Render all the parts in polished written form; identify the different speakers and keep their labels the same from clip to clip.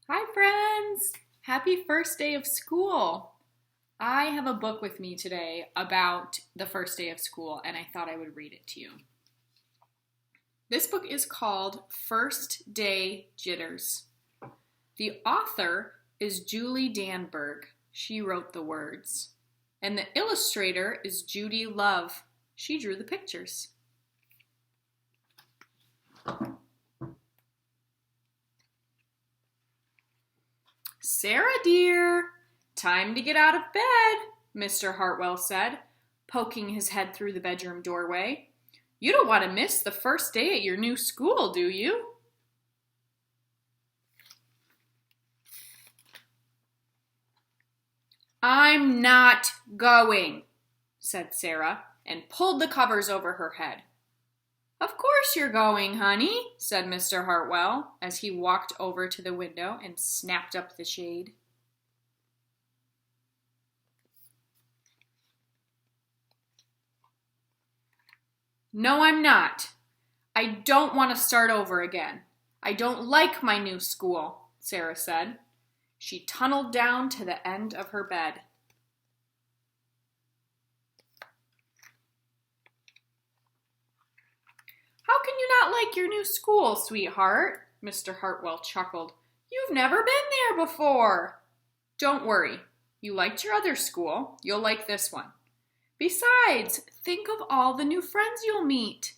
Speaker 1: Hi friends! Happy first day of school! I have a book with me today about the first day of school and I thought I would read it to you. This book is called First Day Jitters. The author is Julie Danneberg. She wrote the words. And the illustrator is Judy Love. She drew the pictures. Sarah, dear, time to get out of bed, Mr. Hartwell said, poking his head through the bedroom doorway. You don't want to miss the first day at your new school, do you? I'm not going, said Sarah, and pulled the covers over her head. Of course you're going, honey, said Mr. Hartwell as he walked over to the window and snapped up the shade. No, I'm not. I don't want to start over again. I don't like my new school, Sarah said. She tunneled down to the end of her bed. How can you not like your new school, sweetheart? Mr. Hartwell chuckled. You've never been there before. Don't worry. You liked your other school. You'll like this one. Besides, think of all the new friends you'll meet.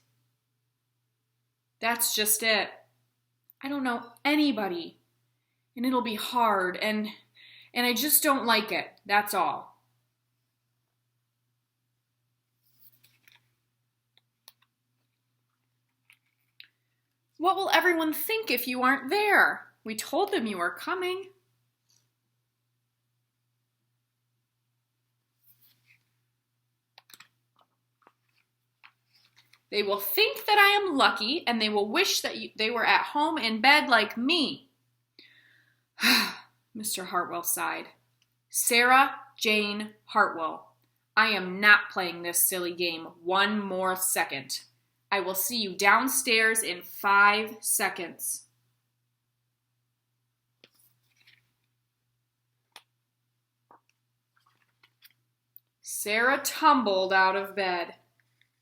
Speaker 1: That's just it. I don't know anybody. And it'll be hard, and I just don't like it. That's all. What will everyone think if you aren't there? We told them you were coming. They will think that I am lucky, and they will wish that they were at home in bed like me. Mr. Hartwell sighed. Sarah Jane Hartwell, I am not playing this silly game one more second. I will see you downstairs in 5 seconds. Sarah tumbled out of bed.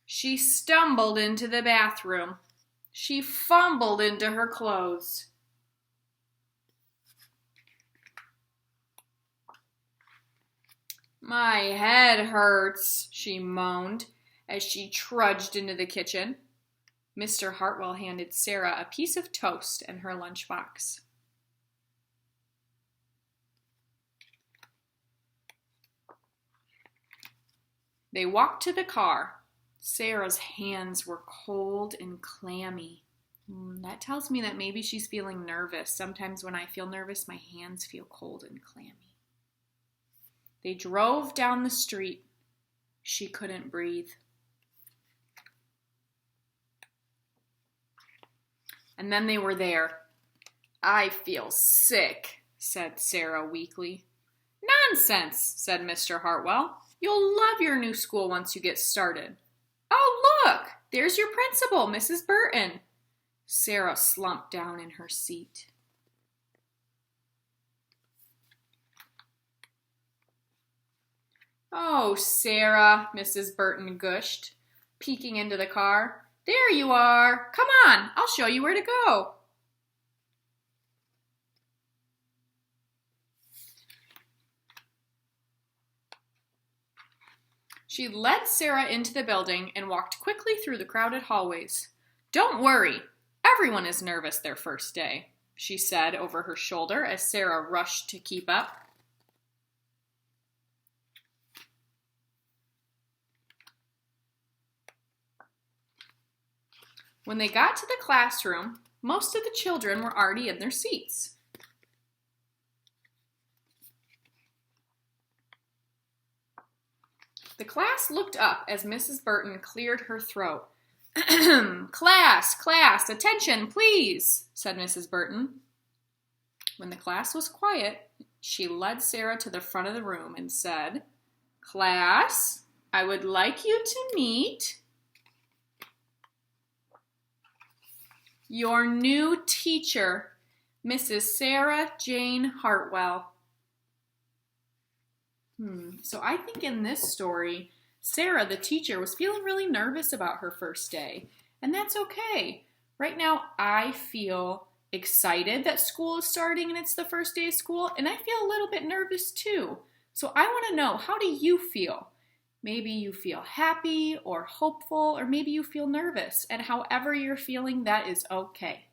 Speaker 1: She stumbled into the bathroom. She fumbled into her clothes. My head hurts, she moaned as she trudged into the kitchen. Mr. Hartwell handed Sarah a piece of toast and her lunchbox. They walked to the car. Sarah's hands were cold and clammy. That tells me that maybe she's feeling nervous. Sometimes when I feel nervous, my hands feel cold and clammy. They drove down the street. She couldn't breathe. And then they were there. I feel sick, said Sarah weakly. Nonsense, said Mr. Hartwell. You'll love your new school once you get started. Oh, look, there's your principal, Mrs. Burton. Sarah slumped down in her seat. Oh, Sarah, Mrs. Burton gushed, peeking into the car. There you are. Come on, I'll show you where to go. She led Sarah into the building and walked quickly through the crowded hallways. Don't worry, everyone is nervous their first day, she said over her shoulder as Sarah rushed to keep up. When they got to the classroom, most of the children were already in their seats. The class looked up as Mrs. Burton cleared her throat. Class, attention, please, said Mrs. Burton. When the class was quiet, she led Sarah to the front of the room and said, Class, I would like you to meet your new teacher, Mrs. Sarah Jane Hartwell. So I think in this story, Sarah, the teacher, was feeling really nervous about her first day. And that's okay. Right now, I feel excited that school is starting and it's the first day of school, and I feel a little bit nervous too. So I want to know, how do you feel? Maybe you feel happy or hopeful, or maybe you feel nervous. And however you're feeling, that is okay.